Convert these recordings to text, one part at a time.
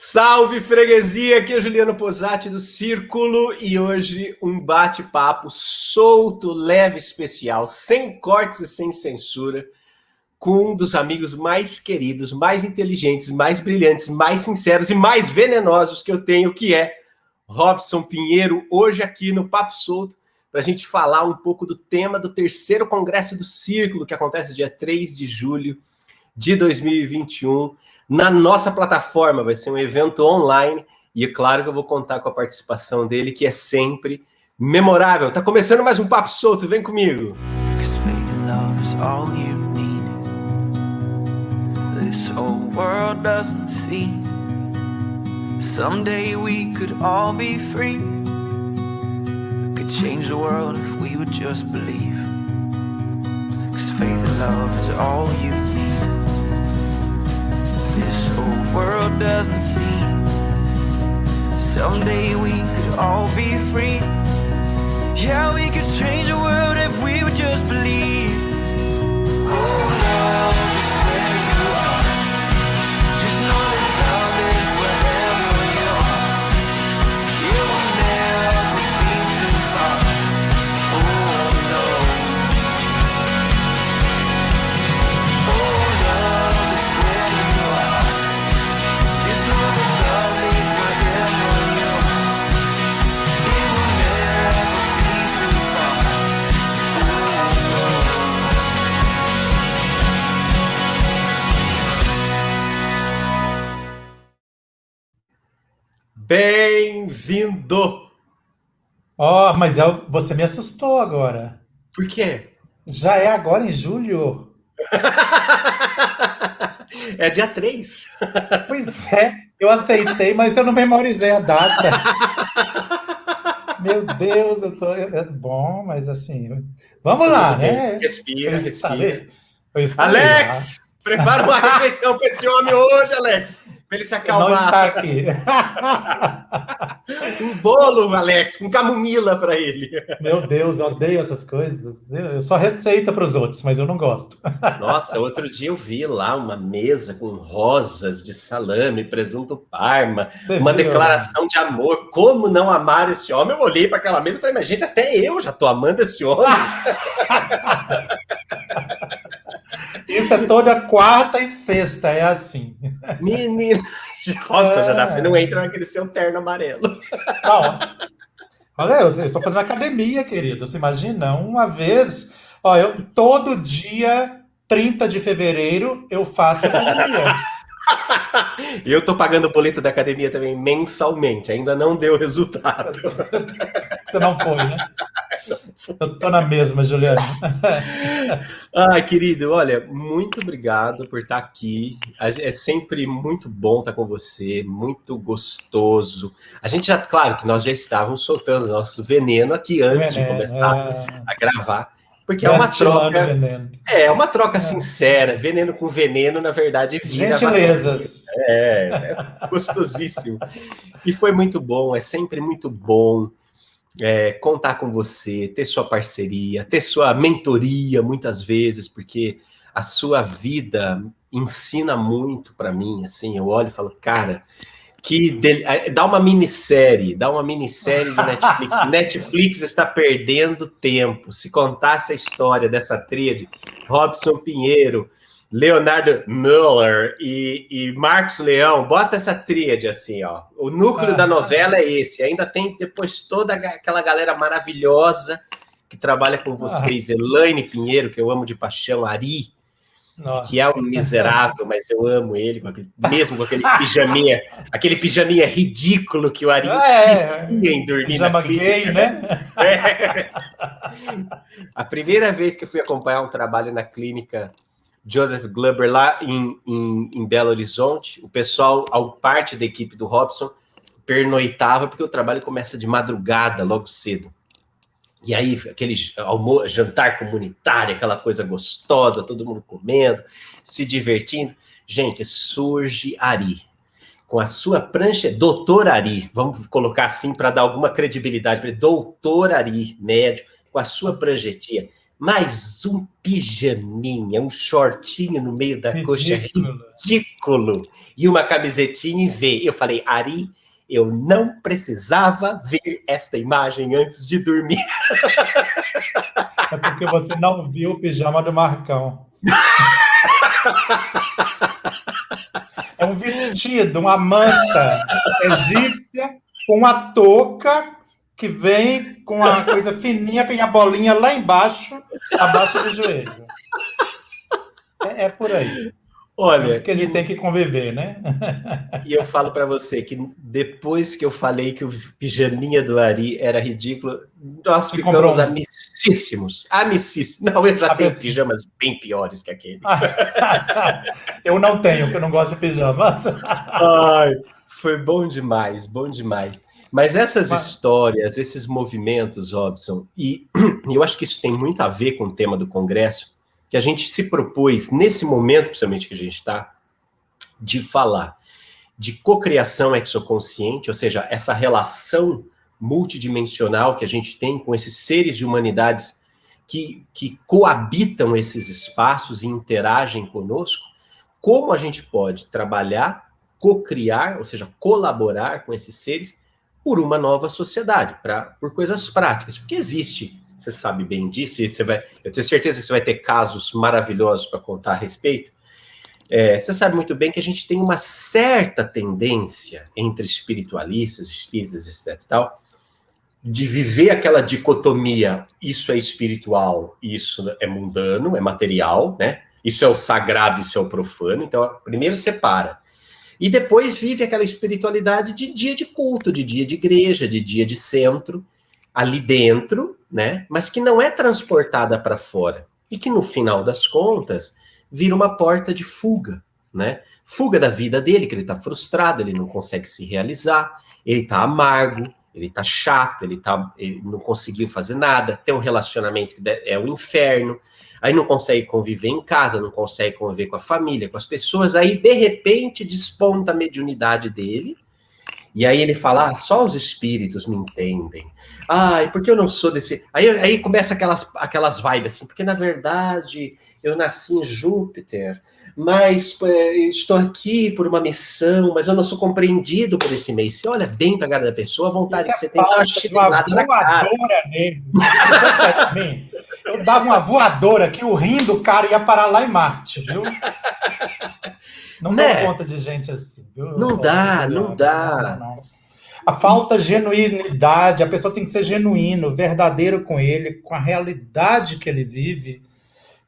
Salve freguesia, aqui é Juliano Posati do Círculo e hoje um bate-papo solto, leve, especial, sem cortes e sem censura, com um dos amigos mais queridos, mais inteligentes, mais brilhantes, mais sinceros e mais venenosos que eu tenho, que é Robson Pinheiro, hoje aqui no Papo Solto, para a gente falar um pouco do tema do terceiro Congresso do Círculo, que acontece dia 3 de julho de 2021, na nossa plataforma. Vai ser um evento online e é claro que eu vou contar com a participação dele, que é sempre memorável. Tá começando mais um Papo Solto, vem comigo. This whole world doesn't see. Someday we could all be free. We could change the world if we would just believe. 'Cause faith and love is all you need. This whole world doesn't see. Someday we could all be free. Yeah, we could change the world if we would just believe. Oh, love. Bem-vindo! Mas você me assustou agora. Por quê? Já é agora em julho? É dia 3. Pois é, eu aceitei, mas eu não memorizei a data. Meu Deus, bom, mas assim, vamos lá, né? Respira. Alex, prepara uma refeição para esse homem hoje, Alex. Para ele se acalmar. Não está aqui. Um bolo, Alex, com camomila para ele. Meu Deus, eu odeio essas coisas. Eu só receita para os outros, mas eu não gosto. Nossa, outro dia eu vi lá uma mesa com rosas de salame, presunto parma, uma declaração de amor. Como não amar este homem? Eu olhei para aquela mesa e falei, mas gente, até eu já tô amando este homem. Isso é toda quarta e sexta, é assim. Menina, Robson, já você não entra naquele seu terno amarelo. Não. Olha, eu estou fazendo academia, querido. Você imagina? Uma vez, todo dia, 30 de fevereiro, eu faço academia. Eu tô pagando o boleto da academia também mensalmente, ainda não deu resultado. Você não foi, né? Eu tô na mesma, Juliano. Ai, querido, olha, muito obrigado por estar aqui. É sempre muito bom estar com você, muito gostoso. A gente já, claro que nós já estávamos soltando nosso veneno aqui antes de começar a gravar. Porque é uma troca. É uma troca sincera, veneno com veneno, na verdade, vira gentilezas. É gostosíssimo. E foi muito bom, é sempre muito bom contar com você, ter sua parceria, ter sua mentoria muitas vezes, porque a sua vida ensina muito para mim. Assim, eu olho e falo, cara. Dá uma minissérie de Netflix. Netflix está perdendo tempo. Se contasse a história dessa tríade, Robson Pinheiro, Leonardo Müller e Marcos Leão, bota essa tríade assim, ó. O núcleo da novela é esse. Ainda tem depois toda aquela galera maravilhosa que trabalha com vocês. Elaine Pinheiro, que eu amo de paixão, Ari, Nossa. Que é um miserável, mas eu amo ele, mesmo com aquele pijaminha ridículo que o Ari insistia em dormir na clínica. Gay, né? A primeira vez que eu fui acompanhar um trabalho na clínica Joseph Glover, lá em Belo Horizonte, o pessoal, parte da equipe do Robson, pernoitava, porque o trabalho começa de madrugada, logo cedo. E aí, aquele jantar comunitário, aquela coisa gostosa, todo mundo comendo, se divertindo. Gente, surge Ari, com a sua prancha, doutor Ari, vamos colocar assim para dar alguma credibilidade para ele, doutor Ari, médico, com a sua pranchetinha, Mas um pijaminha, um shortinho no meio da coxa, Ridículo. ridículo. E uma camisetinha em V. Eu falei, Ari, eu não precisava ver esta imagem antes de dormir. É porque você não viu o pijama do Marcão. É um vestido, uma manta egípcia com uma touca que vem com uma coisa fininha, tem a bolinha lá embaixo, abaixo do joelho. É por aí. Olha, porque a gente tem que conviver, né? E eu falo para você que depois que eu falei que o pijaminha do Ari era ridículo, nós ficamos amicíssimos. Amicíssimos. Não, eu já tenho pijamas bem piores que aquele. Eu não tenho, porque eu não gosto de pijama. Ai, foi bom demais, bom demais. Mas essas histórias, esses movimentos, Robson, e eu acho que isso tem muito a ver com o tema do Congresso, que a gente se propôs, nesse momento, principalmente que a gente está, de falar de cocriação exoconsciente, ou seja, essa relação multidimensional que a gente tem com esses seres de humanidades que coabitam esses espaços e interagem conosco, como a gente pode trabalhar, cocriar, ou seja, colaborar com esses seres por uma nova sociedade, por coisas práticas, porque existe, você sabe bem disso, e eu tenho certeza que você vai ter casos maravilhosos para contar a respeito. Você sabe muito bem que a gente tem uma certa tendência entre espiritualistas, espíritas, etc. e tal, de viver aquela dicotomia, isso é espiritual, isso é mundano, é material, né? Isso é o sagrado, isso é o profano. Então, primeiro separa. E depois vive aquela espiritualidade de dia de culto, de dia de igreja, de dia de centro, ali dentro, né? Mas que não é transportada para fora. E que, no final das contas, vira uma porta de fuga, né? Fuga da vida dele, que ele está frustrado, ele não consegue se realizar, ele está amargo, ele está chato, ele não conseguiu fazer nada, tem um relacionamento que é o inferno, aí não consegue conviver em casa, não consegue conviver com a família, com as pessoas, aí de repente desponta a mediunidade dele, e aí ele fala, só os espíritos me entendem. Porque eu não sou desse... Aí começa aquelas vibes assim, porque na verdade eu nasci em Júpiter, mas estou aqui por uma missão, mas eu não sou compreendido por esse meio. Você olha bem para a cara da pessoa, a vontade que você tem uma chinelada na cara. Nele. Eu dava uma voadora que o rim do cara ia parar lá em Marte, viu? Não dá conta de gente assim, viu? Não dá. Não. A falta de genuinidade, a pessoa tem que ser genuíno, verdadeiro com ele, com a realidade que ele vive,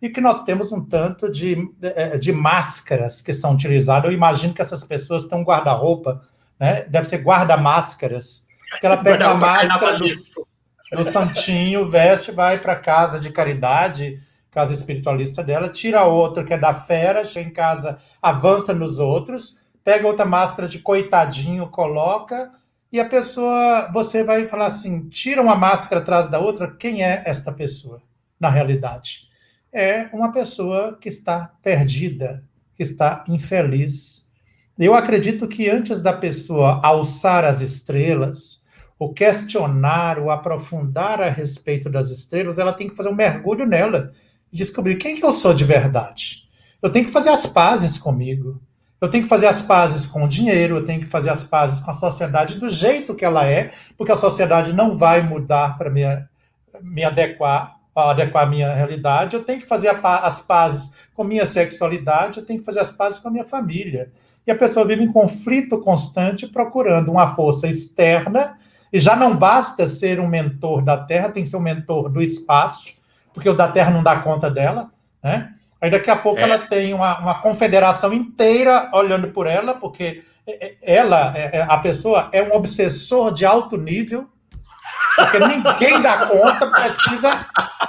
e que nós temos um tanto de máscaras que são utilizadas. Eu imagino que essas pessoas têm um guarda-roupa, né? Deve ser guarda-máscaras, que ela pega a máscara do santinho, veste, vai para casa de caridade, casa espiritualista dela, tira outra que é da fera, chega em casa, avança nos outros, pega outra máscara de coitadinho, coloca, e a pessoa, você vai falar assim, tira uma máscara atrás da outra, quem é esta pessoa, na realidade? É uma pessoa que está perdida, que está infeliz. Eu acredito que antes da pessoa alçar as estrelas, ou questionar, ou aprofundar a respeito das estrelas, ela tem que fazer um mergulho nela, descobrir quem que eu sou de verdade. Eu tenho que fazer as pazes comigo. Eu tenho que fazer as pazes com o dinheiro, eu tenho que fazer as pazes com a sociedade do jeito que ela é, porque a sociedade não vai mudar para me adequar à minha realidade. Eu tenho que fazer as pazes com a minha sexualidade, eu tenho que fazer as pazes com a minha família. E a pessoa vive em conflito constante, procurando uma força externa, e já não basta ser um mentor da Terra, tem que ser um mentor do espaço, porque o da Terra não dá conta dela, né? Aí daqui a pouco ela tem uma confederação inteira olhando por ela, porque a pessoa é um obsessor de alto nível, porque ninguém dá conta, precisa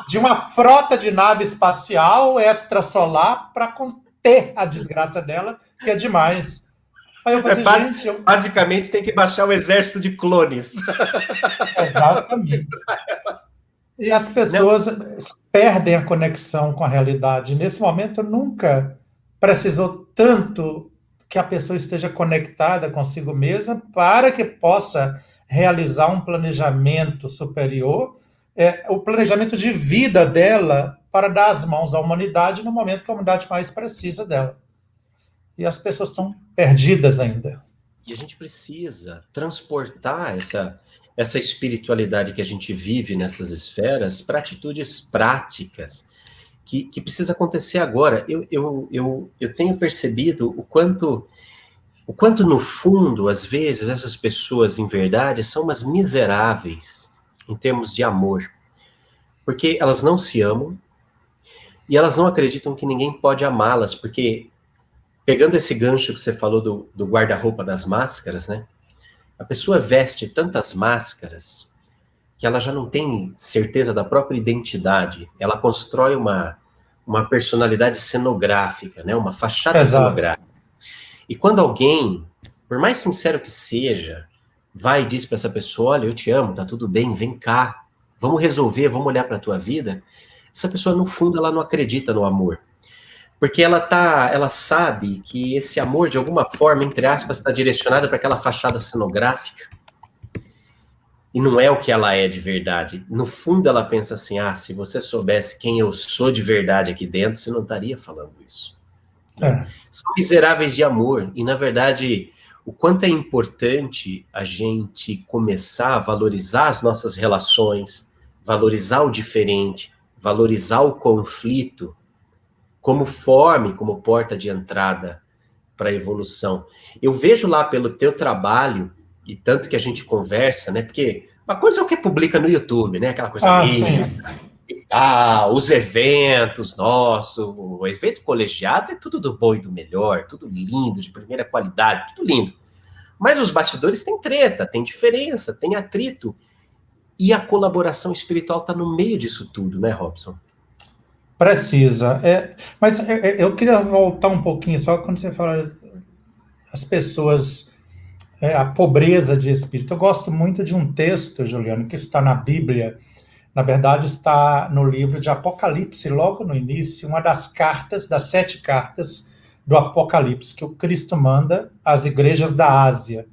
de uma frota de nave espacial extrasolar para conter a desgraça dela, que é demais. Aí eu falei, basicamente tem que baixar o exército de clones. Exatamente. E as pessoas perdem a conexão com a realidade. Nesse momento, nunca precisou tanto que a pessoa esteja conectada consigo mesma para que possa realizar um planejamento superior o planejamento de vida dela para dar as mãos à humanidade no momento que a humanidade mais precisa dela. E as pessoas estão perdidas ainda. E a gente precisa transportar essa espiritualidade que a gente vive nessas esferas para atitudes práticas, que precisa acontecer agora. Eu tenho percebido o quanto, no fundo, às vezes, essas pessoas, em verdade, são umas miseráveis em termos de amor. Porque elas não se amam e elas não acreditam que ninguém pode amá-las, porque, pegando esse gancho que você falou do guarda-roupa das máscaras, né? A pessoa veste tantas máscaras que ela já não tem certeza da própria identidade. Ela constrói uma personalidade cenográfica, né? Uma fachada cenográfica. E quando alguém, por mais sincero que seja, vai e diz para essa pessoa, olha, eu te amo, tá tudo bem, vem cá, vamos resolver, vamos olhar para a tua vida, essa pessoa, no fundo, ela não acredita no amor. Porque ela sabe que esse amor, de alguma forma, entre aspas, está direcionado para aquela fachada cenográfica. E não é o que ela é de verdade. No fundo, ela pensa assim, se você soubesse quem eu sou de verdade aqui dentro, você não estaria falando isso. São miseráveis de amor. E, na verdade, o quanto é importante a gente começar a valorizar as nossas relações, valorizar o diferente, valorizar o conflito, como forma, como porta de entrada para a evolução. Eu vejo lá pelo teu trabalho, e tanto que a gente conversa, né? Porque uma coisa é o que publica no YouTube, né? Aquela coisa linda. Os eventos nossos, o evento colegiado é tudo do bom e do melhor, tudo lindo, de primeira qualidade, tudo lindo. Mas os bastidores têm treta, tem diferença, tem atrito. E a colaboração espiritual está no meio disso tudo, né, Robson? Precisa. Mas eu queria voltar um pouquinho só quando você fala as pessoas, a pobreza de espírito. Eu gosto muito de um texto, Juliano, que está na Bíblia, na verdade está no livro de Apocalipse, logo no início, uma das 7 cartas do Apocalipse, que o Cristo manda às igrejas da Ásia.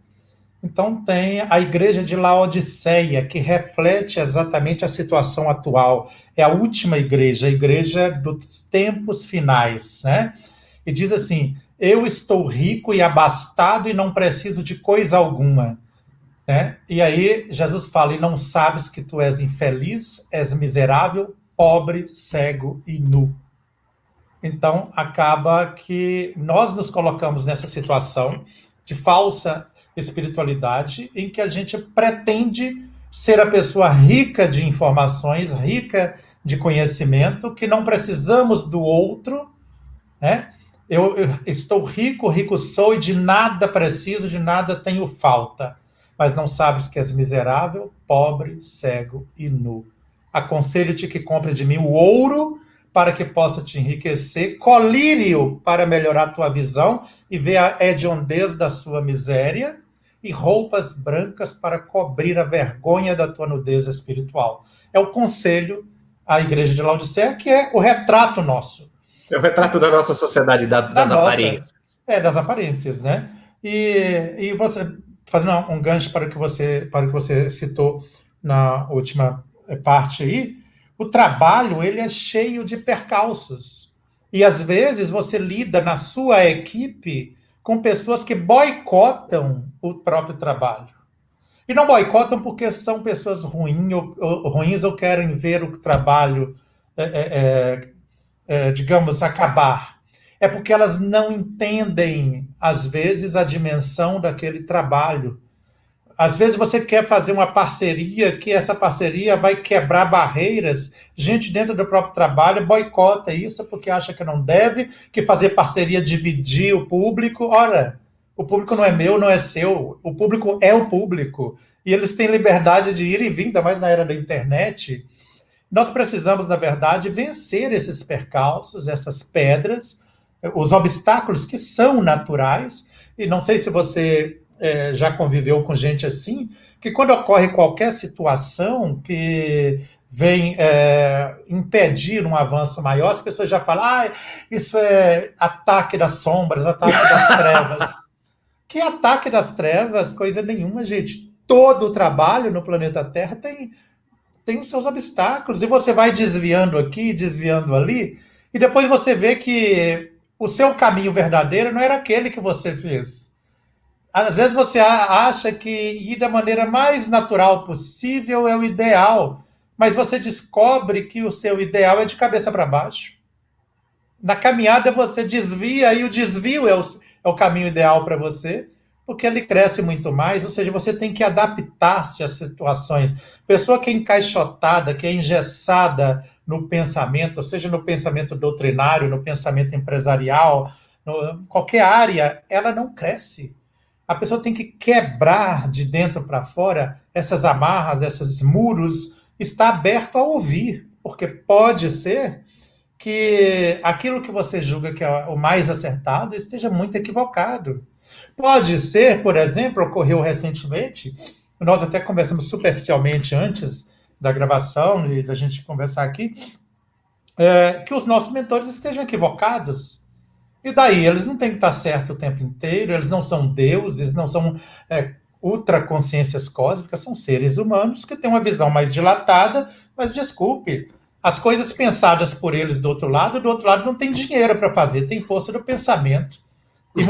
Então tem a igreja de Laodiceia, que reflete exatamente a situação atual. É a última igreja, a igreja dos tempos finais, né? E diz assim, eu estou rico e abastado e não preciso de coisa alguma. Né? E aí Jesus fala, e não sabes que tu és infeliz, és miserável, pobre, cego e nu. Então acaba que nós nos colocamos nessa situação de falsa espiritualidade em que a gente pretende ser a pessoa rica de informações, rica de conhecimento, que não precisamos do outro, né? Eu estou rico, rico sou e de nada preciso, de nada tenho falta. Mas não sabes que és miserável, pobre, cego e nu. Aconselho-te que compre de mim o ouro para que possa te enriquecer, colírio para melhorar tua visão e ver a hediondez da sua miséria, e roupas brancas para cobrir a vergonha da tua nudez espiritual. É o conselho à igreja de Laodiceia, que é o retrato nosso. É o retrato da nossa sociedade, das aparências. Das aparências, né? E você, fazendo um gancho para o que você citou na última parte aí, o trabalho, ele é cheio de percalços. E, às vezes, você lida na sua equipe com pessoas que boicotam o próprio trabalho. E não boicotam porque são pessoas ruins ou querem ver o trabalho, digamos, acabar. É porque elas não entendem, às vezes, a dimensão daquele trabalho. Às vezes você quer fazer uma parceria, que essa parceria vai quebrar barreiras. Gente dentro do próprio trabalho boicota isso porque acha que não deve, que fazer parceria dividir o público. Ora, o público não é meu, não é seu. O público é o público. E eles têm liberdade de ir e vir, ainda mais na era da internet. Nós precisamos, na verdade, vencer esses percalços, essas pedras, os obstáculos que são naturais. E não sei se você já conviveu com gente assim, que quando ocorre qualquer situação que vem impedir um avanço maior, as pessoas já falam, isso é ataque das sombras, ataque das trevas. Que ataque das trevas? Coisa nenhuma, gente. Todo o trabalho no planeta Terra tem tem os seus obstáculos, e você vai desviando aqui, desviando ali, e depois você vê que o seu caminho verdadeiro não era aquele que você fez. Às vezes você acha que ir da maneira mais natural possível é o ideal, mas você descobre que o seu ideal é de cabeça para baixo. Na caminhada você desvia, e o desvio é o caminho ideal para você, porque ele cresce muito mais, ou seja, você tem que adaptar-se às situações. Pessoa que é encaixotada, que é engessada no pensamento, seja no pensamento doutrinário, no pensamento empresarial, qualquer área, ela não cresce. A pessoa tem que quebrar de dentro para fora essas amarras, esses muros, está aberto a ouvir, porque pode ser que aquilo que você julga que é o mais acertado esteja muito equivocado. Pode ser, por exemplo, ocorreu recentemente, nós até conversamos superficialmente antes da gravação e da gente conversar aqui, que os nossos mentores estejam equivocados. E daí, eles não têm que estar certos o tempo inteiro, eles não são deuses, não são ultraconsciências cósmicas, são seres humanos que têm uma visão mais dilatada, mas desculpe, as coisas pensadas por eles do outro lado não tem dinheiro para fazer, tem força do pensamento. E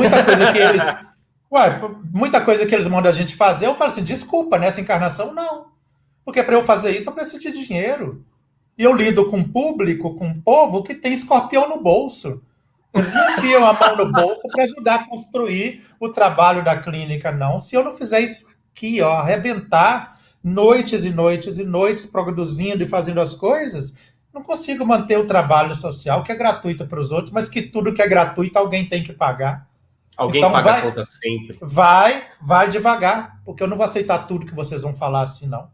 muita coisa que eles mandam a gente fazer, eu falo assim, desculpa, nessa encarnação, não. Porque para eu fazer isso, eu preciso de dinheiro. E eu lido com um público, com um povo que tem escorpião no bolso. Eles não enfiam a mão no bolso para ajudar a construir o trabalho da clínica, não. Se eu não fizer isso aqui, arrebentar noites e noites e noites produzindo e fazendo as coisas, não consigo manter o trabalho social, que é gratuito para os outros, mas que tudo que é gratuito alguém tem que pagar. Alguém então, paga a conta sempre. Vai devagar, porque eu não vou aceitar tudo que vocês vão falar assim, não.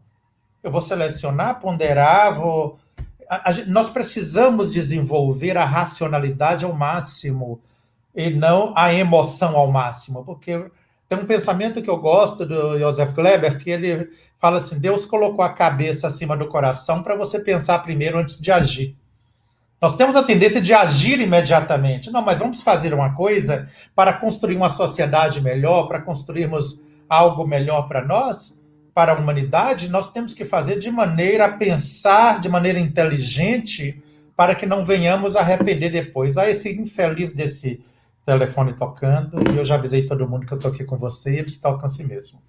Eu vou selecionar, ponderar, nós precisamos desenvolver a racionalidade ao máximo e não a emoção ao máximo, porque tem um pensamento que eu gosto do Joseph Kleber, que ele fala assim, Deus colocou a cabeça acima do coração para você pensar primeiro antes de agir. Nós temos a tendência de agir imediatamente. Não, mas vamos fazer uma coisa para construir uma sociedade melhor, para construirmos algo melhor para nós, para a humanidade, nós temos que fazer de maneira a pensar, de maneira inteligente, para que não venhamos a arrepender depois. Esse infeliz desse telefone tocando, e eu já avisei todo mundo que eu estou aqui com você, e eles tocam assim mesmo.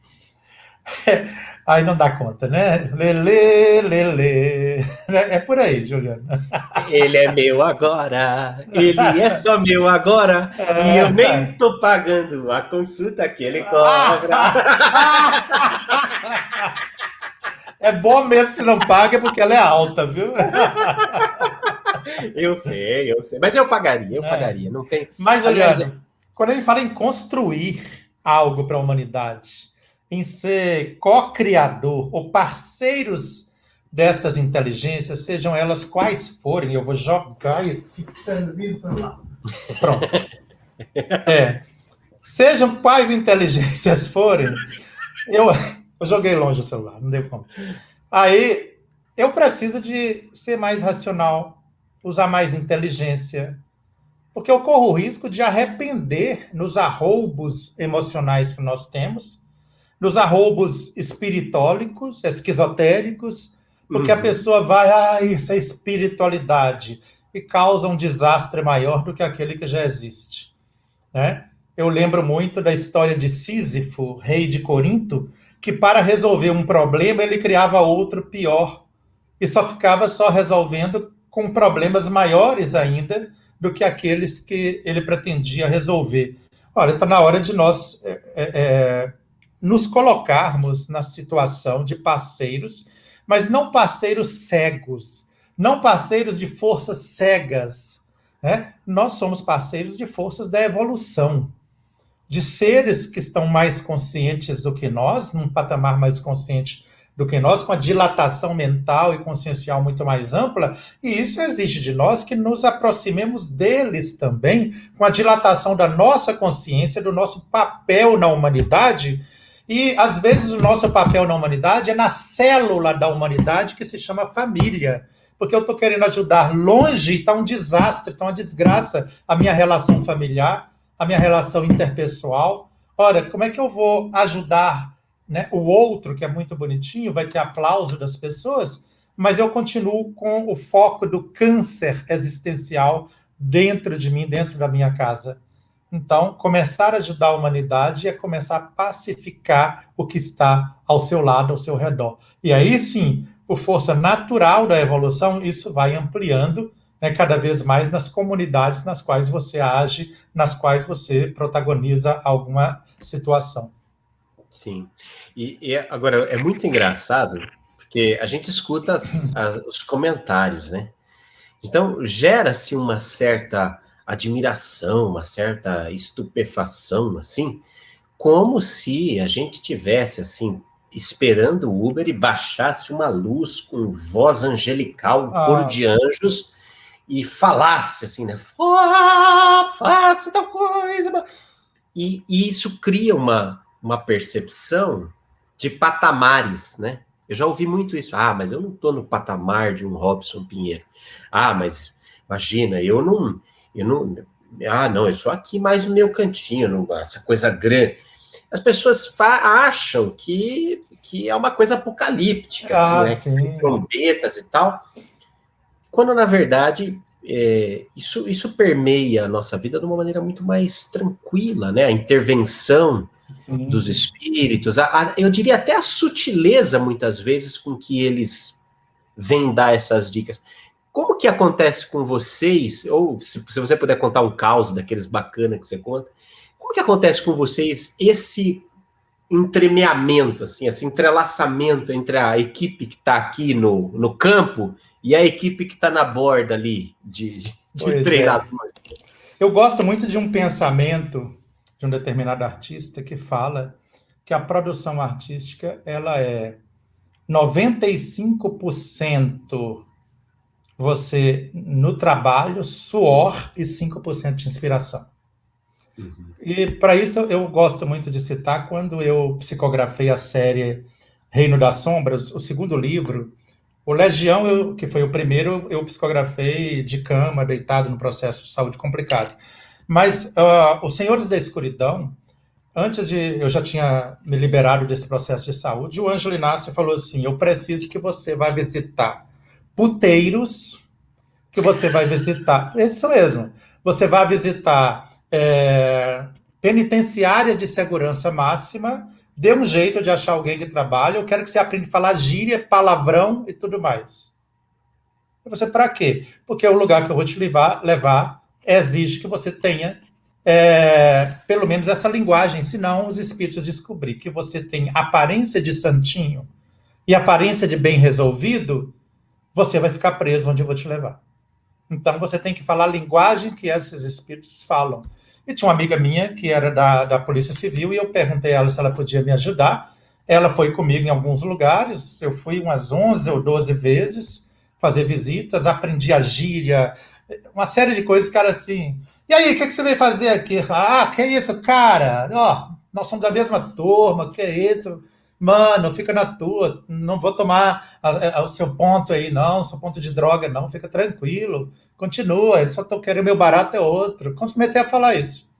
Aí não dá conta, né? Lelê, lelê. É por aí, Juliana. Ele é meu agora, ele é só meu agora, e eu nem tô pagando a consulta que ele cobra. É bom mesmo que não paga, porque ela é alta, viu? Eu sei. Mas eu pagaria, não tem... Mas, Juliana, quando a gente fala em construir algo para a humanidade, em ser co-criador ou parceiros destas inteligências, sejam elas quais forem, eu vou jogar esse serviço lá. Pronto. Sejam quais inteligências forem, eu joguei longe o celular, não deu conta. Aí, eu preciso de ser mais racional, usar mais inteligência, porque eu corro o risco de arrepender nos arroubos emocionais que nós temos, nos arroubos espiritólicos, esquizotéricos, porque a pessoa vai, isso é espiritualidade, e causa um desastre maior do que aquele que já existe. Né? Eu lembro muito da história de Sísifo, rei de Corinto, que para resolver um problema ele criava outro pior, e ficava resolvendo com problemas maiores ainda do que aqueles que ele pretendia resolver. Olha, está na hora de nós nos colocarmos na situação de parceiros, mas não parceiros cegos, não parceiros de forças cegas. Né? Nós somos parceiros de forças da evolução, de seres que estão mais conscientes do que nós, num patamar mais consciente do que nós, com a dilatação mental e consciencial muito mais ampla, e isso exige de nós que nos aproximemos deles também, com a dilatação da nossa consciência, do nosso papel na humanidade. E, às vezes, o nosso papel na humanidade é na célula da humanidade que se chama família. Porque eu estou querendo ajudar longe, está um desastre, está uma desgraça a minha relação familiar, a minha relação interpessoal. Ora, como é que eu vou ajudar, né, o outro, que é muito bonitinho, vai ter aplauso das pessoas, mas eu continuo com o foco do câncer existencial dentro de mim, dentro da minha casa. Então, começar a ajudar a humanidade é começar a pacificar o que está ao seu lado, ao seu redor. E aí sim, por força natural da evolução, isso vai ampliando, né, cada vez mais nas comunidades nas quais você age, nas quais você protagoniza alguma situação. Sim. E agora é muito engraçado, porque a gente escuta os comentários, né? Então gera-se uma certa admiração, uma certa estupefação, assim, como se a gente tivesse assim esperando o Uber e baixasse uma luz com voz angelical, um coro de anjos e falasse assim, né? Faça tal coisa. E isso cria uma percepção de patamares, né? Eu já ouvi muito isso. Ah, mas eu não estou no patamar de um Robson Pinheiro. Ah, mas imagina, eu não, ah, não, eu sou aqui mais no meu cantinho, não, essa coisa grande. As pessoas acham que é uma coisa apocalíptica, assim, né? Sim. Trombetas e tal. Quando, na verdade, isso permeia a nossa vida de uma maneira muito mais tranquila, né? A intervenção dos espíritos, eu diria até a sutileza, muitas vezes, com que eles vêm dar essas dicas. Como que acontece com vocês, ou se você puder contar um caos daqueles bacana que você conta, como que acontece com vocês esse entremeamento, assim, esse entrelaçamento entre a equipe que está aqui no campo e a equipe que está na borda ali de treinador? Eu gosto muito de um pensamento de um determinado artista que fala que a produção artística ela é 95% você no trabalho, suor e 5% de inspiração. Uhum. E para isso eu gosto muito de citar quando eu psicografei a série Reino das Sombras, o segundo livro. O Legião, que foi o primeiro, eu psicografei de cama, deitado no processo de saúde complicado. Mas Os Senhores da Escuridão, antes de eu já tinha me liberado desse processo de saúde, o Ângelo Inácio falou assim, eu preciso que você vá visitar puteiros, que você vai visitar, isso mesmo, você vai visitar penitenciária de segurança máxima, dê um jeito de achar alguém que trabalhe, eu quero que você aprenda a falar gíria, palavrão e tudo mais. E você, para quê? Porque o lugar que eu vou te levar exige que você tenha pelo menos essa linguagem, senão os espíritos descobrir que você tem aparência de santinho e aparência de bem resolvido, você vai ficar preso onde eu vou te levar. Então você tem que falar a linguagem que esses espíritos falam. E tinha uma amiga minha que era da Polícia Civil e eu perguntei a ela se ela podia me ajudar. Ela foi comigo em alguns lugares, eu fui umas 11 ou 12 vezes fazer visitas, aprendi a gíria, uma série de coisas, cara, assim... E aí, o que você veio fazer aqui? Ah, que isso, cara? Ó, nós somos da mesma turma, que isso? Mano, fica na tua, não vou tomar o seu ponto aí, não, o seu ponto de droga, não, fica tranquilo, continua, eu só tô querendo, meu barato é outro. Comecei a falar isso.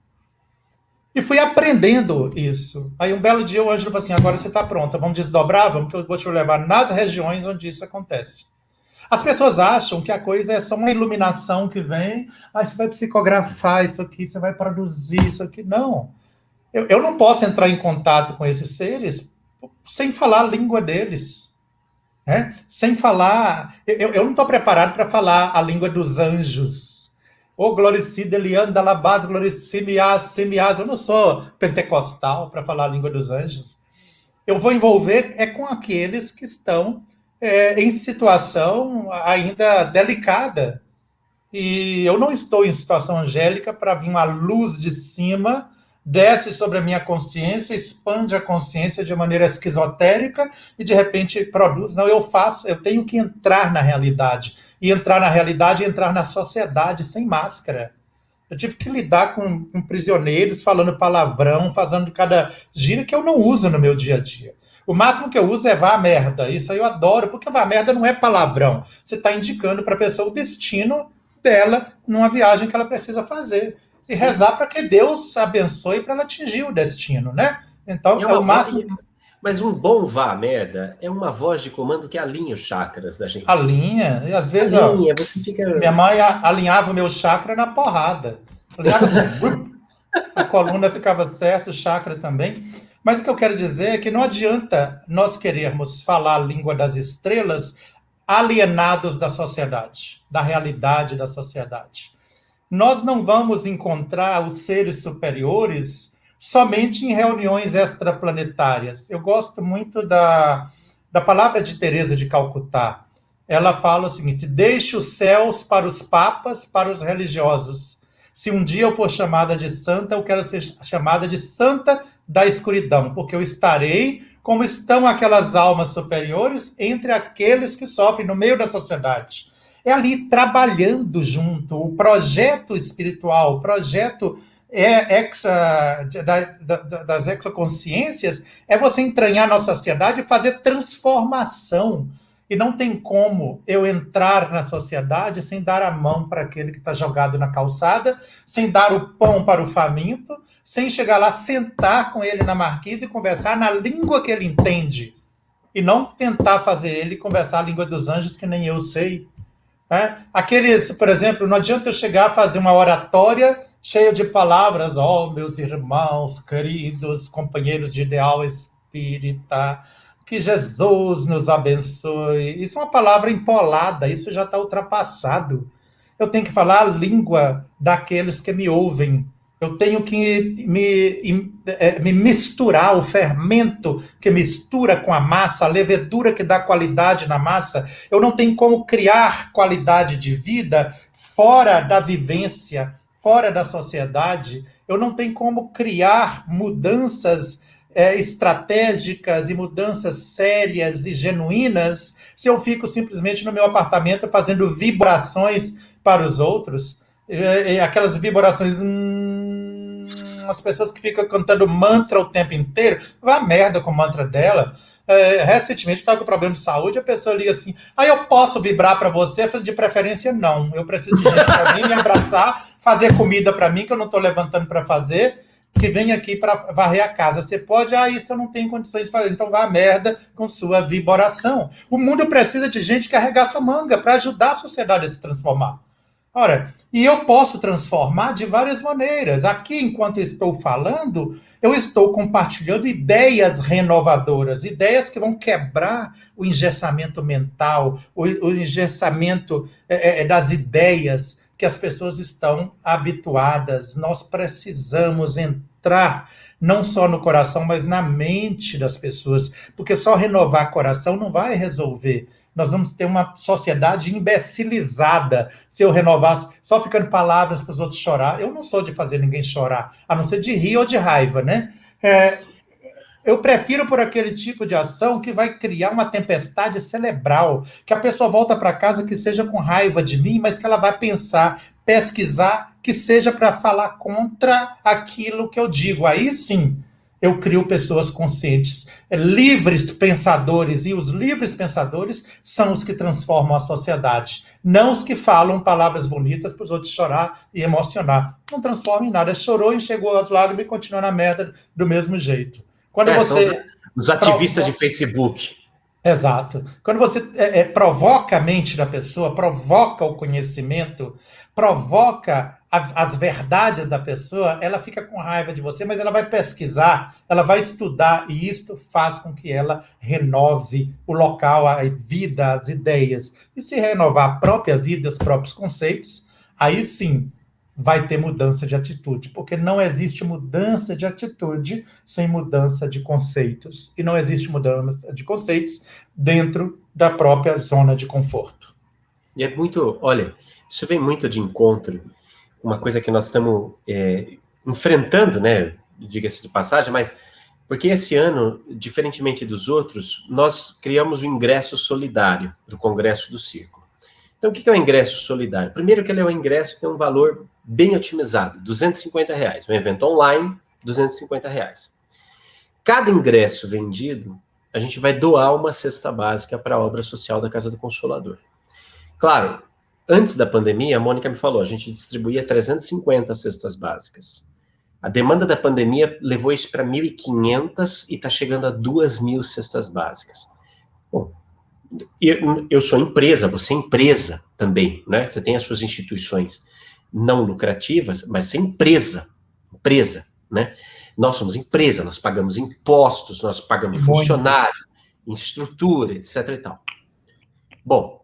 E fui aprendendo isso. Aí um belo dia o Ângelo falou assim, agora você tá pronta, vamos desdobrar, vamos que eu vou te levar nas regiões onde isso acontece. As pessoas acham que a coisa é só uma iluminação que vem, aí você vai psicografar isso aqui, você vai produzir isso aqui. Não. Eu não posso entrar em contato com esses seres sem falar a língua deles. Né? Sem falar... Eu não estou preparado para falar a língua dos anjos. Ô, gloricida, Elianda, Labás, gloricimiás, semiás. Eu não sou pentecostal para falar a língua dos anjos. Eu vou envolver com aqueles que estão em situação ainda delicada. E eu não estou em situação angélica para vir uma luz de cima, desce sobre a minha consciência, expande a consciência de maneira esquizotérica e, de repente, produz. Não, eu tenho que entrar na realidade. E entrar na realidade e entrar na sociedade sem máscara. Eu tive que lidar com prisioneiros falando palavrão, fazendo cada gíria que eu não uso no meu dia a dia. O máximo que eu uso é vá a merda. Isso aí eu adoro, porque vá a merda não é palavrão. Você está indicando para a pessoa o destino dela numa viagem que ela precisa fazer. E rezar para que Deus abençoe para ela atingir o destino, né? Então, é o máximo... Mas um bom vá à merda é uma voz de comando que alinha os chakras da gente. Alinha, e às vezes, Alinha, você fica... minha mãe alinhava o meu chakra na porrada. Alinhava assim, a coluna ficava certa, o chakra também. Mas o que eu quero dizer é que não adianta nós querermos falar a língua das estrelas alienados da sociedade, da realidade da sociedade. Nós não vamos encontrar os seres superiores somente em reuniões extraplanetárias. Eu gosto muito da palavra de Teresa de Calcutá. Ela fala o seguinte: deixe os céus para os papas, para os religiosos. Se um dia eu for chamada de santa, eu quero ser chamada de santa da escuridão, porque eu estarei como estão aquelas almas superiores entre aqueles que sofrem no meio da sociedade. É ali trabalhando junto, o projeto espiritual, o projeto das exoconsciências é você entranhar na sociedade e fazer transformação. E não tem como eu entrar na sociedade sem dar a mão para aquele que está jogado na calçada, sem dar o pão para o faminto, sem chegar lá, sentar com ele na marquise e conversar na língua que ele entende. E não tentar fazer ele conversar a língua dos anjos, que nem eu sei. Aqueles, por exemplo, não adianta eu chegar a fazer uma oratória cheia de palavras, meus irmãos, queridos, companheiros de ideal espírita, que Jesus nos abençoe. Isso é uma palavra empolada, isso já está ultrapassado. Eu tenho que falar a língua daqueles que me ouvem. Eu tenho que me misturar, o fermento que mistura com a massa, a levedura que dá qualidade na massa. Eu não tenho como criar qualidade de vida fora da vivência, fora da sociedade. Eu não tenho como criar mudanças estratégicas e mudanças sérias e genuínas se eu fico simplesmente no meu apartamento fazendo vibrações para os outros. Aquelas vibrações... as pessoas que ficam cantando mantra o tempo inteiro, vá merda com o mantra dela. Recentemente estava com problema de saúde, a pessoa liga assim: eu posso vibrar para você? Eu falei, de preferência não, eu preciso de gente para mim me abraçar, fazer comida para mim, que eu não estou levantando para fazer, que vem aqui para varrer a casa. Você pode? Isso eu não tenho condições de fazer. Então vá a merda com sua vibração. O mundo precisa de gente que arregaça a manga para ajudar a sociedade a se transformar. Ora, e eu posso transformar de várias maneiras. Aqui, enquanto eu estou falando, eu estou compartilhando ideias renovadoras, ideias que vão quebrar o engessamento mental, o engessamento das ideias que as pessoas estão habituadas. Nós precisamos entrar não só no coração, mas na mente das pessoas, porque só renovar coração não vai resolver. Nós vamos ter uma sociedade imbecilizada se eu renovar, só ficando palavras para os outros chorar. Eu não sou de fazer ninguém chorar, a não ser de rir ou de raiva, né? Eu prefiro por aquele tipo de ação que vai criar uma tempestade cerebral, que a pessoa volta para casa que seja com raiva de mim, mas que ela vai pensar, pesquisar, que seja para falar contra aquilo que eu digo. Aí sim, eu crio pessoas conscientes, livres pensadores, e os livres pensadores são os que transformam a sociedade, não os que falam palavras bonitas para os outros chorar e emocionar. Não transforma em nada, chorou, enxergou as lágrimas e continua na merda do mesmo jeito. Quando você são os ativistas de Facebook. Exato. Quando você provoca a mente da pessoa, provoca o conhecimento, provoca as verdades da pessoa, ela fica com raiva de você, mas ela vai pesquisar, ela vai estudar, e isto faz com que ela renove o local, a vida, as ideias. E se renovar a própria vida, os próprios conceitos, aí sim vai ter mudança de atitude, porque não existe mudança de atitude sem mudança de conceitos, e não existe mudança de conceitos dentro da própria zona de conforto. E é muito, olha, isso vem muito de encontro, uma coisa que nós estamos enfrentando, né, diga-se de passagem, mas porque esse ano, diferentemente dos outros, nós criamos o ingresso solidário para o Congresso do Círculo. Então, o que é o ingresso solidário? Primeiro que ele é um ingresso que tem um valor bem otimizado, R$250. Um evento online, R$250. Cada ingresso vendido, a gente vai doar uma cesta básica para a obra social da Casa do Consolador. Claro, antes da pandemia, a Mônica me falou, a gente distribuía 350 cestas básicas. A demanda da pandemia levou isso para 1.500 e está chegando a 2.000 cestas básicas. Bom, eu sou empresa, você é empresa também, né? Você tem as suas instituições não lucrativas, mas você é empresa, né? Nós somos empresa, nós pagamos impostos, nós pagamos funcionário, estrutura, etc e tal. Bom,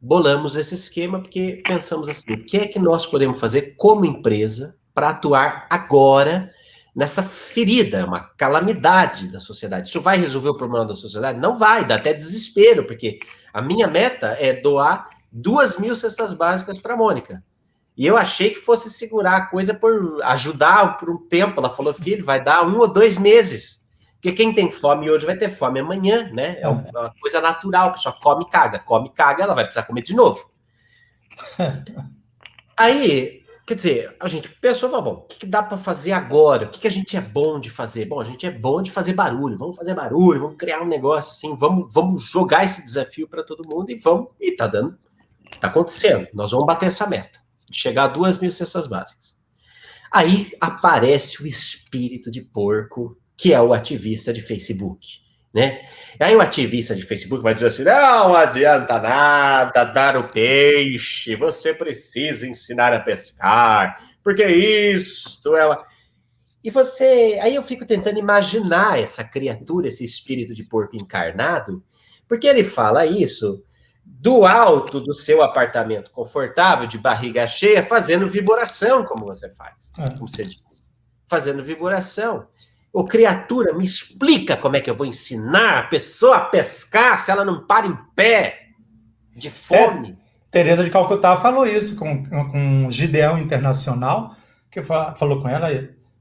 bolamos esse esquema porque pensamos assim, o que é que nós podemos fazer como empresa para atuar agora nessa ferida, uma calamidade da sociedade? Isso vai resolver o problema da sociedade? Não vai, dá até desespero, porque a minha meta é doar 2.000 cestas básicas para a Mônica. E eu achei que fosse segurar a coisa por ajudar por um tempo. Ela falou, filho, vai dar 1 ou 2 meses. Porque quem tem fome hoje vai ter fome amanhã, né? É uma coisa natural, a pessoa come, caga, ela vai precisar comer de novo. Aí, quer dizer, a gente pensou, bom, o que dá para fazer agora? O que a gente é bom de fazer? Bom, a gente é bom de fazer barulho, vamos fazer barulho, vamos criar um negócio assim, vamos jogar esse desafio para todo mundo e tá acontecendo, nós vamos bater essa meta, de chegar a 2.000 cestas básicas. Aí aparece o espírito de porco, que é o ativista de Facebook, né? Aí o ativista de Facebook vai dizer assim, não adianta nada dar o peixe, você precisa ensinar a pescar, porque isto é... Aí eu fico tentando imaginar essa criatura, esse espírito de porco encarnado, porque ele fala isso do alto do seu apartamento confortável, de barriga cheia, fazendo vibração, como você faz, como você diz. Fazendo vibração. Ô, criatura, me explica como é que eu vou ensinar a pessoa a pescar se ela não para em pé, de fome. Teresa de Calcutá falou isso com Gideão Internacional, que falou com ela,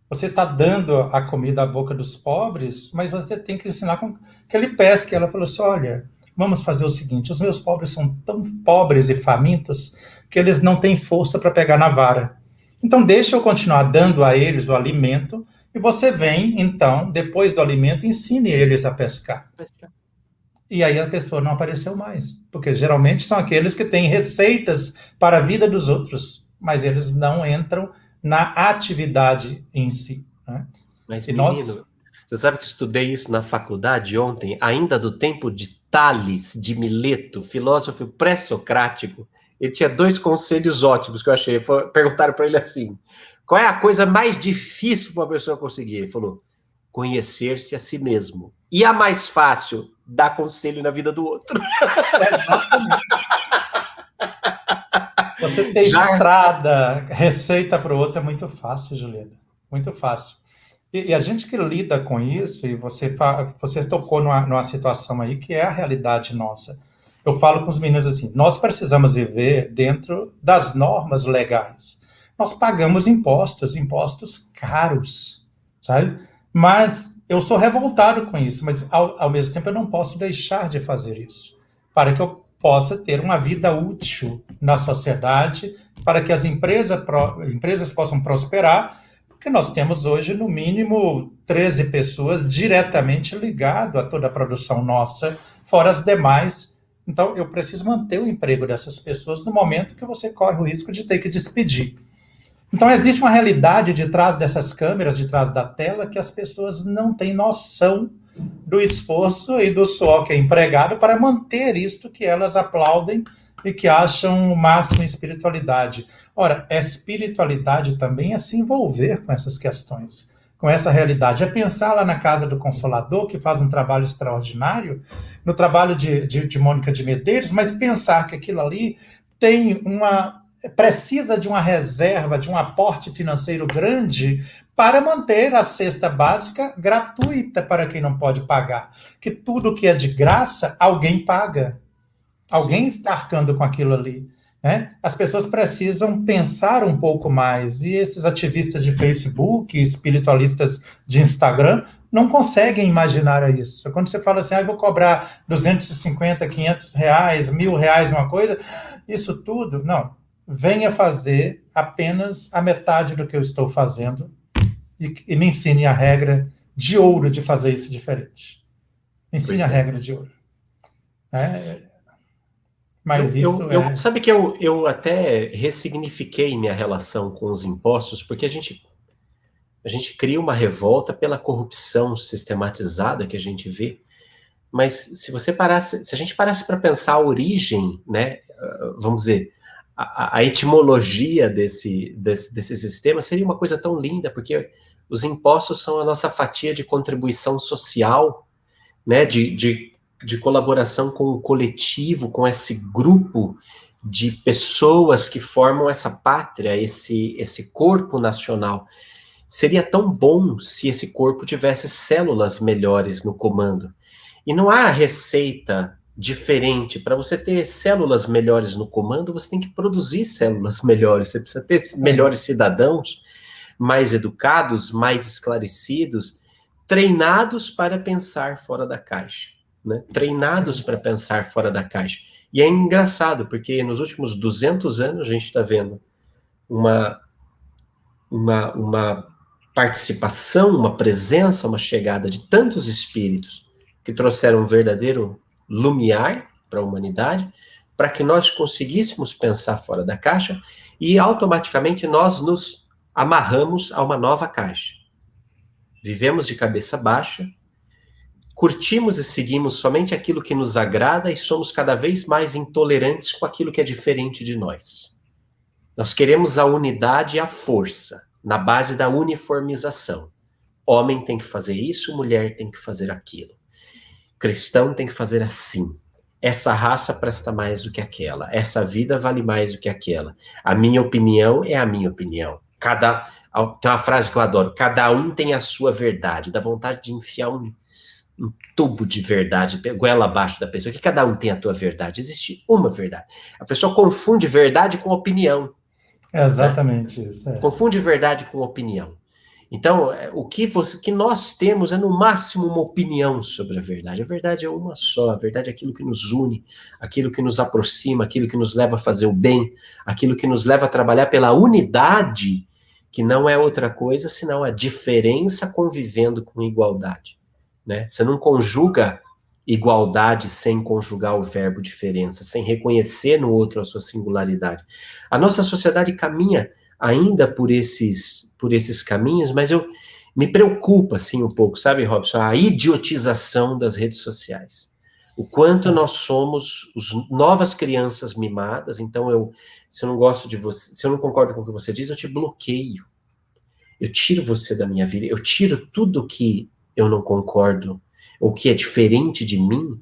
você está dando a comida à boca dos pobres, mas você tem que ensinar que ele pesque. Ela falou assim, olha, vamos fazer o seguinte, os meus pobres são tão pobres e famintos que eles não têm força para pegar na vara. Então deixa eu continuar dando a eles o alimento e você vem, então, depois do alimento, ensine eles a pescar. E aí a pessoa não apareceu mais, porque geralmente são aqueles que têm receitas para a vida dos outros, mas eles não entram na atividade em si. Né? Mas, menino, você sabe que eu estudei isso na faculdade ontem, ainda do tempo de Tales de Mileto, filósofo pré-socrático. Ele tinha 2 conselhos ótimos que eu achei. Perguntaram para ele assim, qual é a coisa mais difícil para uma pessoa conseguir? Ele falou, conhecer-se a si mesmo. E a mais fácil, dar conselho na vida do outro. Exatamente. Você ter estrada, receita para o outro é muito fácil, Juliana. Muito fácil. E a gente que lida com isso, e você tocou numa situação aí que é a realidade nossa. Eu falo com os meninos assim, nós precisamos viver dentro das normas legais. Nós pagamos impostos caros, sabe? Mas eu sou revoltado com isso, mas ao mesmo tempo eu não posso deixar de fazer isso, para que eu possa ter uma vida útil na sociedade, para que as empresas possam prosperar, porque nós temos hoje, no mínimo, 13 pessoas diretamente ligadas a toda a produção nossa, fora as demais. Então, eu preciso manter o emprego dessas pessoas no momento que você corre o risco de ter que despedir. Então, existe uma realidade de trás dessas câmeras, de trás da tela, que as pessoas não têm noção do esforço e do suor que é empregado para manter isto que elas aplaudem e que acham o máximo em espiritualidade. Ora, a espiritualidade também é se envolver com essas questões, com essa realidade. É pensar lá na Casa do Consolador, que faz um trabalho extraordinário, no trabalho de Mônica de Medeiros, mas pensar que aquilo ali precisa de uma reserva, de um aporte financeiro grande para manter a cesta básica gratuita para quem não pode pagar. Que tudo que é de graça, alguém paga. Alguém está arcando com aquilo ali. Né? As pessoas precisam pensar um pouco mais. E esses ativistas de Facebook, espiritualistas de Instagram, não conseguem imaginar isso. Quando você fala assim, eu vou cobrar 250, 500 reais, R$1.000 uma coisa, isso tudo, não. Venha fazer apenas a metade do que eu estou fazendo e me ensine a regra de ouro de fazer isso diferente. Me ensine a regra de ouro. Mas isso é... Sabe que eu até ressignifiquei minha relação com os impostos, porque a gente cria uma revolta pela corrupção sistematizada que a gente vê, mas se a gente parasse para pensar a origem, né, vamos dizer, a etimologia desse sistema seria uma coisa tão linda, porque os impostos são a nossa fatia de contribuição social, né, de colaboração com o coletivo, com esse grupo de pessoas que formam essa pátria, esse corpo nacional. Seria tão bom se esse corpo tivesse células melhores no comando. E não há receita diferente. Para você ter células melhores no comando, você tem que produzir células melhores. Você precisa ter melhores cidadãos, mais educados, mais esclarecidos, treinados para pensar fora da caixa, né? Treinados para pensar fora da caixa. E é engraçado, porque nos últimos 200 anos a gente está vendo uma participação, uma presença, uma chegada de tantos espíritos que trouxeram um verdadeiro lumiar para a humanidade, para que nós conseguíssemos pensar fora da caixa e automaticamente nós nos amarramos a uma nova caixa. Vivemos de cabeça baixa, curtimos e seguimos somente aquilo que nos agrada e somos cada vez mais intolerantes com aquilo que é diferente de nós. Nós queremos a unidade e a força, na base da uniformização. Homem tem que fazer isso, mulher tem que fazer aquilo. Cristão tem que fazer assim. Essa raça presta mais do que aquela. Essa vida vale mais do que aquela. A minha opinião é a minha opinião. Tem uma frase que eu adoro. Cada um tem a sua verdade. Dá vontade de enfiar um tubo de verdade, goela abaixo da pessoa, que cada um tem a tua verdade. Existe uma verdade. A pessoa confunde verdade com opinião. É exatamente, né? Isso. É. Confunde verdade com opinião. Então, o que nós temos é, no máximo, uma opinião sobre a verdade. A verdade é uma só. A verdade é aquilo que nos une, aquilo que nos aproxima, aquilo que nos leva a fazer o bem, aquilo que nos leva a trabalhar pela unidade, que não é outra coisa senão a diferença convivendo com igualdade, né? Você não conjuga igualdade sem conjugar o verbo diferença, sem reconhecer no outro a sua singularidade. A nossa sociedade caminha ainda por esses caminhos, mas me preocupa, assim, um pouco, sabe, Robson, a idiotização das redes sociais. O quanto nós somos novas crianças mimadas. Então, se eu não gosto de você, se eu não concordo com o que você diz, eu te bloqueio. Eu tiro você da minha vida, eu tiro tudo que eu não concordo, ou que é diferente de mim,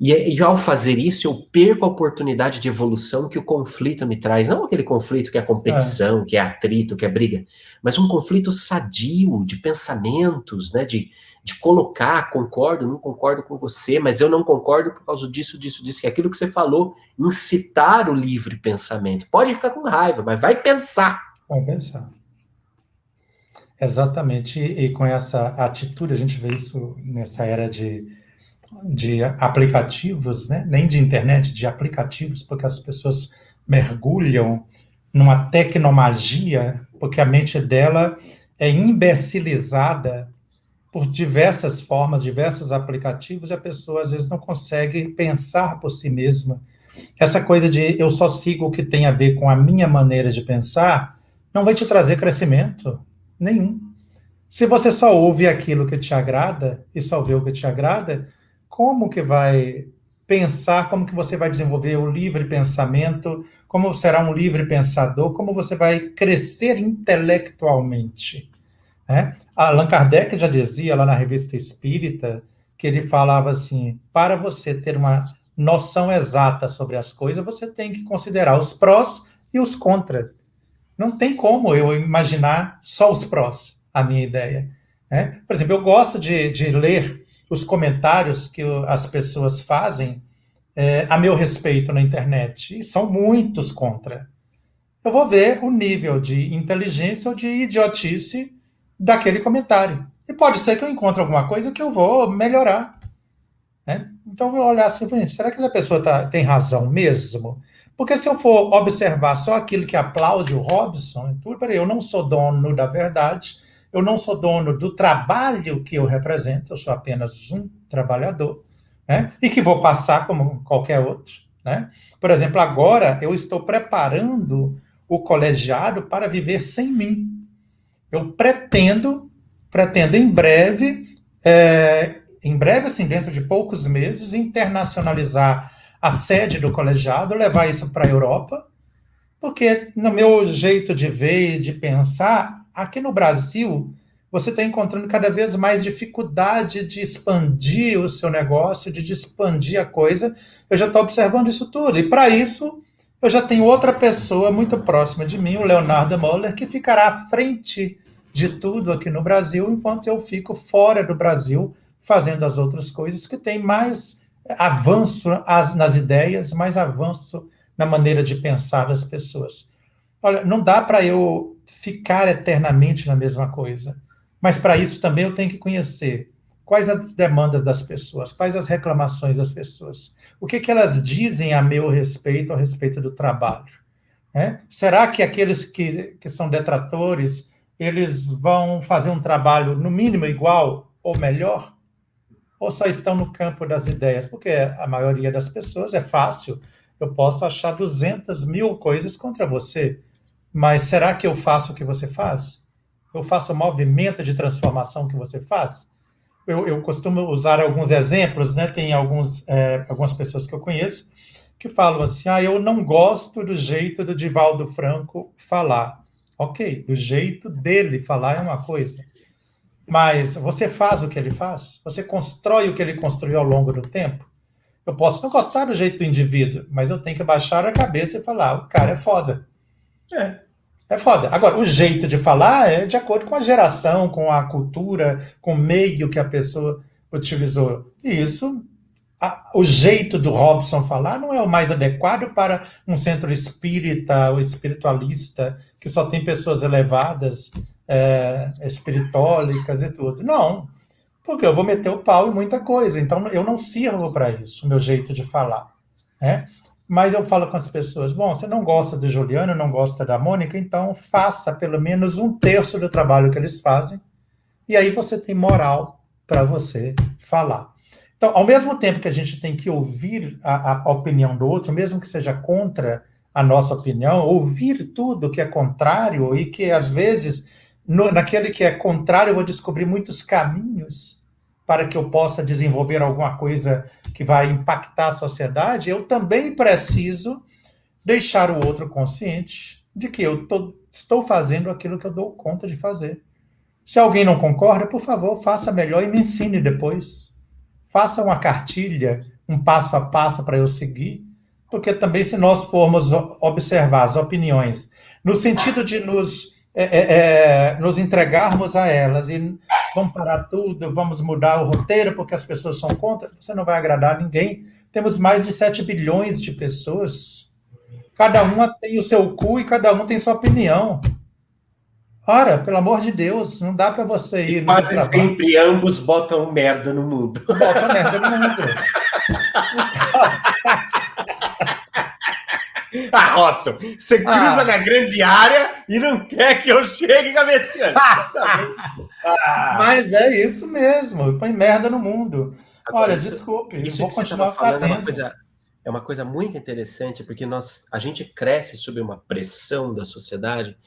e ao fazer isso, eu perco a oportunidade de evolução que o conflito me traz. Não aquele conflito que é competição, que é atrito, que é briga, mas um conflito sadio, de pensamentos, né? De colocar, concordo, não concordo com você, mas eu não concordo por causa disso, que é aquilo que você falou, incitar o livre pensamento. Pode ficar com raiva, mas vai pensar. Vai pensar. Exatamente. E com essa atitude, a gente vê isso nessa era de aplicativos, né? Nem de internet, de aplicativos, porque as pessoas mergulham numa tecnomagia, porque a mente dela é imbecilizada por diversas formas, diversos aplicativos, e a pessoa às vezes não consegue pensar por si mesma. Essa coisa de eu só sigo o que tem a ver com a minha maneira de pensar não vai te trazer crescimento nenhum. Se você só ouve aquilo que te agrada e só vê o que te agrada, como que vai pensar, como que você vai desenvolver o livre pensamento, como será um livre pensador, como você vai crescer intelectualmente, né? Allan Kardec já dizia lá na Revista Espírita, que ele falava assim, para você ter uma noção exata sobre as coisas, você tem que considerar os prós e os contras. Não tem como eu imaginar só os prós, a minha ideia, né? Por exemplo, eu gosto de ler os comentários que as pessoas fazem a meu respeito na internet, e são muitos contra. Eu vou ver o nível de inteligência ou de idiotice daquele comentário. E pode ser que eu encontre alguma coisa que eu vou melhorar, né? Então eu vou olhar assim, gente, será que a pessoa tem razão mesmo? Porque se eu for observar só aquilo que aplaude o Robson, eu não sou dono da verdade, eu não sou dono do trabalho que eu represento, eu sou apenas um trabalhador, né? E que vou passar como qualquer outro, né? Por exemplo, agora eu estou preparando o colegiado para viver sem mim. Eu pretendo em breve, assim, dentro de poucos meses, internacionalizar a sede do colegiado, levar isso para a Europa, porque no meu jeito de ver e de pensar, aqui no Brasil, você está encontrando cada vez mais dificuldade de expandir o seu negócio, de expandir a coisa. Eu já estou observando isso tudo. E para isso, eu já tenho outra pessoa muito próxima de mim, o Leonardo Moller, que ficará à frente de tudo aqui no Brasil, enquanto eu fico fora do Brasil, fazendo as outras coisas que têm mais avanço nas ideias, mais avanço na maneira de pensar das pessoas. Olha, não dá para eu ficar eternamente na mesma coisa. Mas para isso também eu tenho que conhecer quais as demandas das pessoas, quais as reclamações das pessoas, o que, que elas dizem a meu respeito, a respeito do trabalho. Né? Será que aqueles que são detratores, eles vão fazer um trabalho no mínimo igual ou melhor? Ou só estão no campo das ideias? Porque a maioria das pessoas é fácil. Eu posso achar 200.000 coisas contra você, mas será que eu faço o que você faz? Eu faço o movimento de transformação que você faz? Eu costumo usar alguns exemplos, né? Tem algumas pessoas que eu conheço que falam assim: eu não gosto do jeito do Divaldo Franco falar. Ok, do jeito dele falar é uma coisa. Mas você faz o que ele faz? Você constrói o que ele construiu ao longo do tempo? Eu posso não gostar do jeito do indivíduo, mas eu tenho que baixar a cabeça e falar: o cara é foda. É foda. Agora, o jeito de falar é de acordo com a geração, com a cultura, com o meio que a pessoa utilizou. E isso, o jeito do Robson falar não é o mais adequado para um centro espírita ou espiritualista, que só tem pessoas elevadas, espiritólicas e tudo. Não, porque eu vou meter o pau em muita coisa. Então, eu não sirvo para isso, o meu jeito de falar. Né? Mas eu falo com as pessoas: bom, você não gosta do Juliano, não gosta da Mônica, então faça pelo menos 1/3 do trabalho que eles fazem, e aí você tem moral para você falar. Então, ao mesmo tempo que a gente tem que ouvir a opinião do outro, mesmo que seja contra a nossa opinião, ouvir tudo que é contrário, e que às vezes, naquele que é contrário, eu vou descobrir muitos caminhos para que eu possa desenvolver alguma coisa que vai impactar a sociedade. Eu também preciso deixar o outro consciente de que eu estou fazendo aquilo que eu dou conta de fazer. Se alguém não concorda, por favor, faça melhor e me ensine depois. Faça uma cartilha, um passo a passo para eu seguir, porque também, se nós formos observar as opiniões no sentido de nos entregarmos a elas e vamos parar tudo, vamos mudar o roteiro porque as pessoas são contra, você não vai agradar ninguém. Temos mais de 7 bilhões de pessoas. Cada uma tem o seu cu e cada um tem sua opinião. Ora, pelo amor de Deus, não dá para você ir... E quase sempre ambos botam merda no mundo. Botam merda no mundo. Robson, você cruza na grande área e não quer que eu chegue cabeceando. Mas é isso mesmo, põe merda no mundo. Agora, olha, desculpe, isso vou continuar fazendo. É uma coisa muito interessante, porque a gente cresce sob uma pressão da sociedade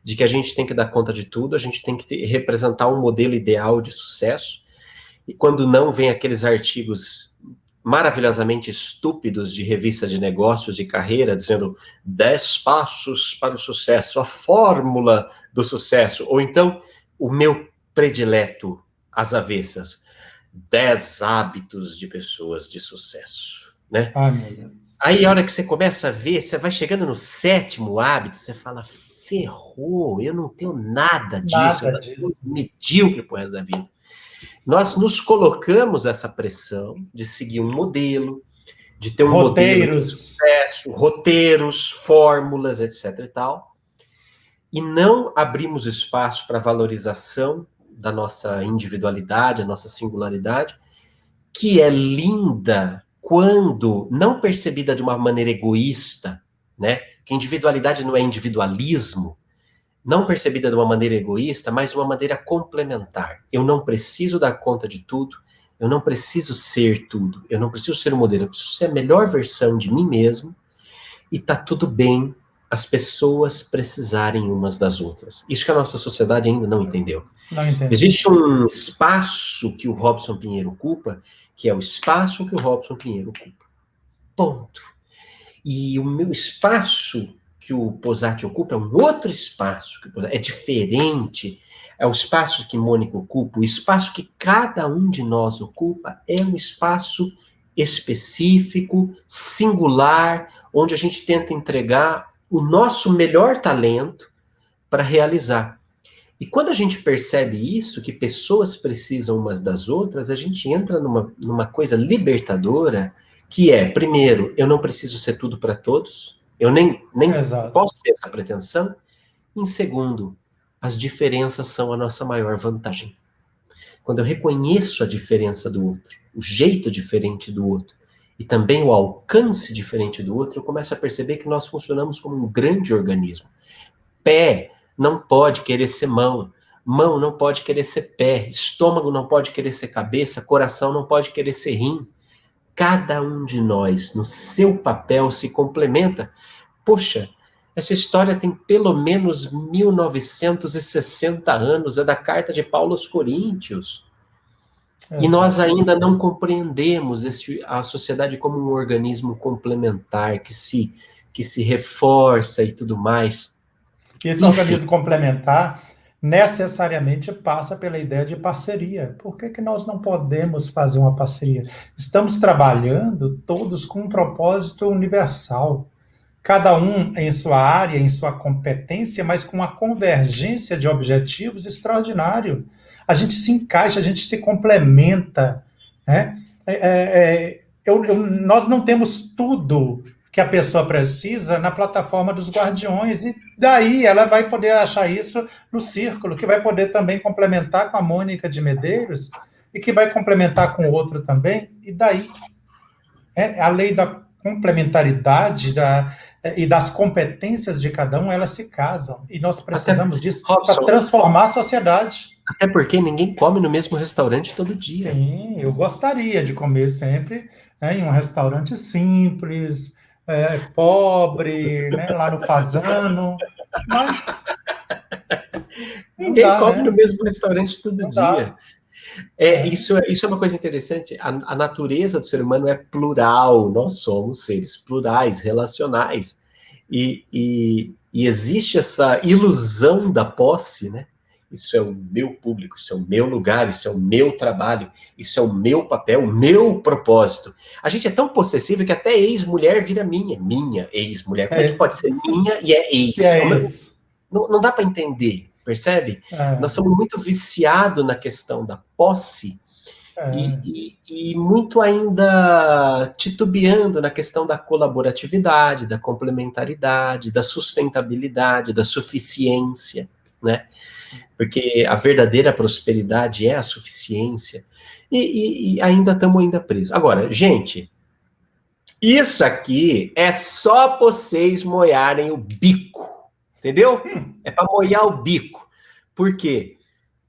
de que a gente tem que dar conta de tudo, a gente tem que representar um modelo ideal de sucesso, e quando não, vem aqueles artigos maravilhosamente estúpidos de revista de negócios e carreira, dizendo 10 passos para o sucesso, a fórmula do sucesso, ou então o meu predileto, às avessas, 10 hábitos de pessoas de sucesso, né? Ai, meu Deus. Aí a hora que você começa a ver, você vai chegando no 7º hábito, você fala: ferrou, eu não tenho nada disso, eu sou medíocre pro resto da vida. Nós nos colocamos essa pressão de seguir um modelo, de ter um modelo de sucesso, roteiros, fórmulas, etc. e tal, e não abrimos espaço para a valorização da nossa individualidade, a nossa singularidade, que é linda quando não percebida de uma maneira egoísta, né? Que individualidade não é individualismo, não percebida de uma maneira egoísta, mas de uma maneira complementar. Eu não preciso dar conta de tudo, Eu não preciso ser tudo, eu não preciso ser o modelo, eu preciso ser a melhor versão de mim mesmo, e tá tudo bem as pessoas precisarem umas das outras. Isso que a nossa sociedade ainda não entendeu. Não entendo. Existe um espaço que o Robson Pinheiro ocupa, que é o espaço que o Robson Pinheiro ocupa. Ponto. E o meu espaço que o Posati ocupa é um outro espaço, é diferente, é o espaço que Mônica ocupa, o espaço que cada um de nós ocupa é um espaço específico, singular, onde a gente tenta entregar o nosso melhor talento para realizar. E quando a gente percebe isso, que pessoas precisam umas das outras, a gente entra numa coisa libertadora, que é, primeiro, eu não preciso ser tudo para todos, eu nem posso ter essa pretensão. Em segundo, as diferenças são a nossa maior vantagem. Quando eu reconheço a diferença do outro, o jeito diferente do outro, e também o alcance diferente do outro, eu começo a perceber que nós funcionamos como um grande organismo. Pé não pode querer ser mão, mão não pode querer ser pé, estômago não pode querer ser cabeça, coração não pode querer ser rim. Cada um de nós, no seu papel, se complementa. Poxa, essa história tem pelo menos 1960 anos, é da carta de Paulo aos Coríntios. E nós ainda não compreendemos a sociedade como um organismo complementar, que se reforça e tudo mais. E esse organismo complementar necessariamente passa pela ideia de parceria. Por que nós não podemos fazer uma parceria? Estamos trabalhando todos com um propósito universal. Cada um em sua área, em sua competência, mas com uma convergência de objetivos extraordinário. A gente se encaixa, a gente se complementa, né? Nós não temos tudo que a pessoa precisa na plataforma dos Guardiões, e daí ela vai poder achar isso no Círculo, que vai poder também complementar com a Mônica de Medeiros, e que vai complementar com o outro também, e daí a lei da complementaridade e das competências de cada um, elas se casam, e nós precisamos disso para transformar a sociedade. Até porque ninguém come no mesmo restaurante todo dia. Sim, eu gostaria de comer sempre em um restaurante simples, pobre, né, lá no Fazano, mas ninguém come no mesmo restaurante todo dia. Isso é uma coisa interessante. A natureza do ser humano é plural. Nós somos seres plurais, relacionais. E existe essa ilusão da posse, né? Isso é o meu público, isso é o meu lugar, isso é o meu trabalho, isso é o meu papel, o meu propósito. A gente é tão possessivo que até ex-mulher vira minha ex-mulher. Como é que pode ser minha e é ex? Não dá para entender, percebe? Nós somos muito viciados na questão da posse e muito ainda titubeando na questão da colaboratividade, da complementaridade, da sustentabilidade, da suficiência, né? Porque a verdadeira prosperidade é a suficiência, e ainda estamos presos. Agora, gente, isso aqui é só para vocês molharem o bico, entendeu? É para molhar o bico. Por quê?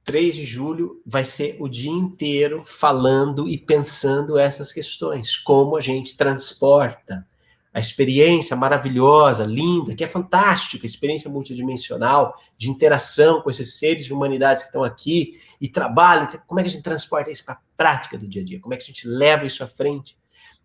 3 de julho vai ser o dia inteiro falando e pensando essas questões, como a gente transporta a experiência maravilhosa, linda, que é fantástica, a experiência multidimensional de interação com esses seres de humanidade que estão aqui e trabalham, como é que a gente transporta isso para a prática do dia a dia? Como é que a gente leva isso à frente?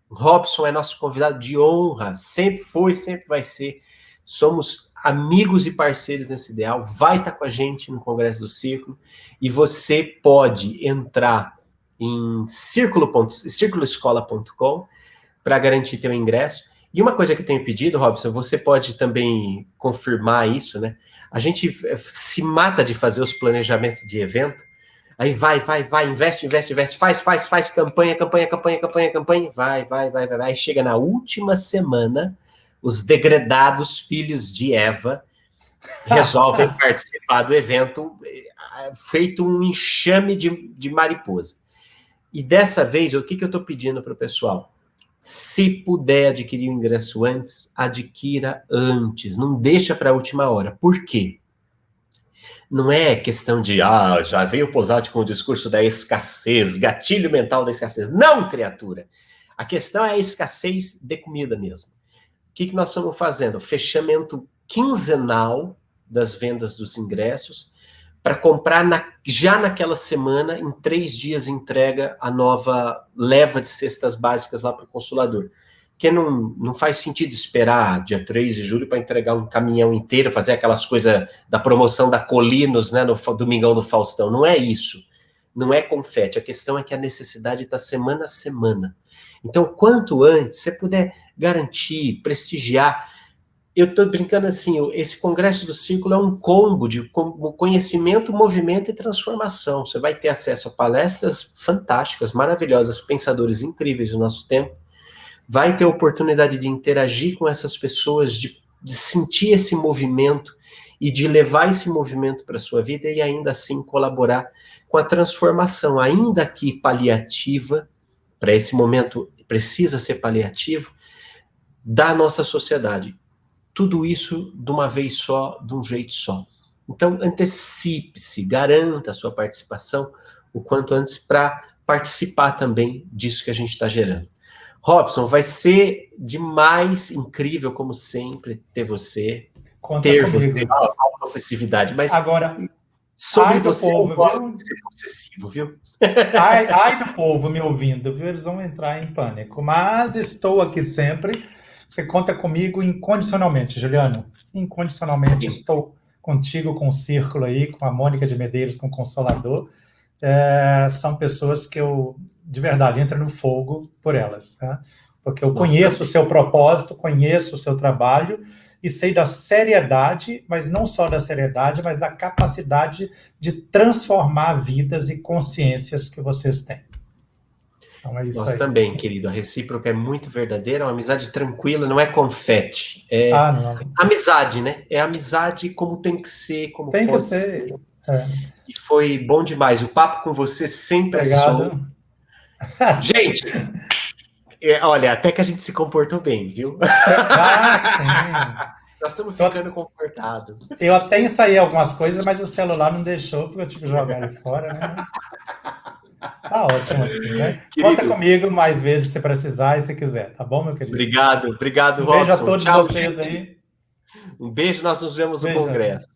O Robson é nosso convidado de honra, sempre foi, sempre vai ser. Somos amigos e parceiros nesse ideal, vai estar com a gente no Congresso do Círculo, e você pode entrar em circuloescola.com para garantir teu ingresso. E uma coisa que eu tenho pedido, Robson, você pode também confirmar isso, né? A gente se mata de fazer os planejamentos de evento, aí vai, investe, faz, campanha, vai, chega na última semana, os degredados filhos de Eva resolvem participar do evento, feito um enxame de mariposa. E dessa vez, o que eu estou pedindo para o pessoal? Se puder adquirir o ingresso antes, adquira antes. Não deixa para a última hora. Por quê? Não é questão de, já veio o Posati com o discurso da escassez, gatilho mental da escassez. Não, criatura! A questão é a escassez de comida mesmo. O que nós estamos fazendo? Fechamento quinzenal das vendas dos ingressos para comprar já naquela semana, em 3 dias, entrega a nova leva de cestas básicas lá para o consolador. Porque não faz sentido esperar dia 3 de julho para entregar um caminhão inteiro, fazer aquelas coisas da promoção da Colinos, né, no Domingão do Faustão. Não é isso. Não é confete. A questão é que a necessidade está semana a semana. Então, quanto antes você puder garantir, prestigiar. Eu estou brincando assim, esse Congresso do Círculo é um combo de conhecimento, movimento e transformação. Você vai ter acesso a palestras fantásticas, maravilhosas, pensadores incríveis do nosso tempo. Vai ter oportunidade de interagir com essas pessoas, de sentir esse movimento e de levar esse movimento para a sua vida e ainda assim colaborar com a transformação, ainda que paliativa, para esse momento precisa ser paliativo, da nossa sociedade. Tudo isso de uma vez só, de um jeito só. Então, antecipe-se, garanta a sua participação o quanto antes para participar também disso que a gente está gerando. Robson, vai ser demais, incrível, como sempre, ter você, você, a possessividade, mas agora, sobre você povo, eu gosto de ser possessivo, viu? Ai do povo me ouvindo, viu? Eles vão entrar em pânico, mas estou aqui sempre. Você conta comigo incondicionalmente, Juliano. Incondicionalmente. Sim. Estou contigo, com o Círculo aí, com a Mônica de Medeiros, com o Consolador. São pessoas que eu, de verdade, entro no fogo por elas, tá? Porque eu conheço o seu propósito, conheço o seu trabalho e sei da seriedade, mas não só da seriedade, mas da capacidade de transformar vidas e consciências que vocês têm. Então é isso. Nós aí também, querido. A recíproca é muito verdadeira, é uma amizade tranquila, não é confete. É amizade, né? É amizade como tem que ser, como tem pode ser. E foi bom demais. O papo com você sempre é solto. Gente, olha, até que a gente se comportou bem, viu? Sim. Nós estamos ficando confortados. Eu até ensaiei algumas coisas, mas o celular não deixou, porque eu tive que jogar ele fora, né? Tá ótimo assim, né? Querido, conta comigo mais vezes se precisar e se quiser, tá bom, meu querido? Obrigado, Robson. Um beijo a todos vocês, gente. Aí. Um beijo, nós nos vemos no Congresso.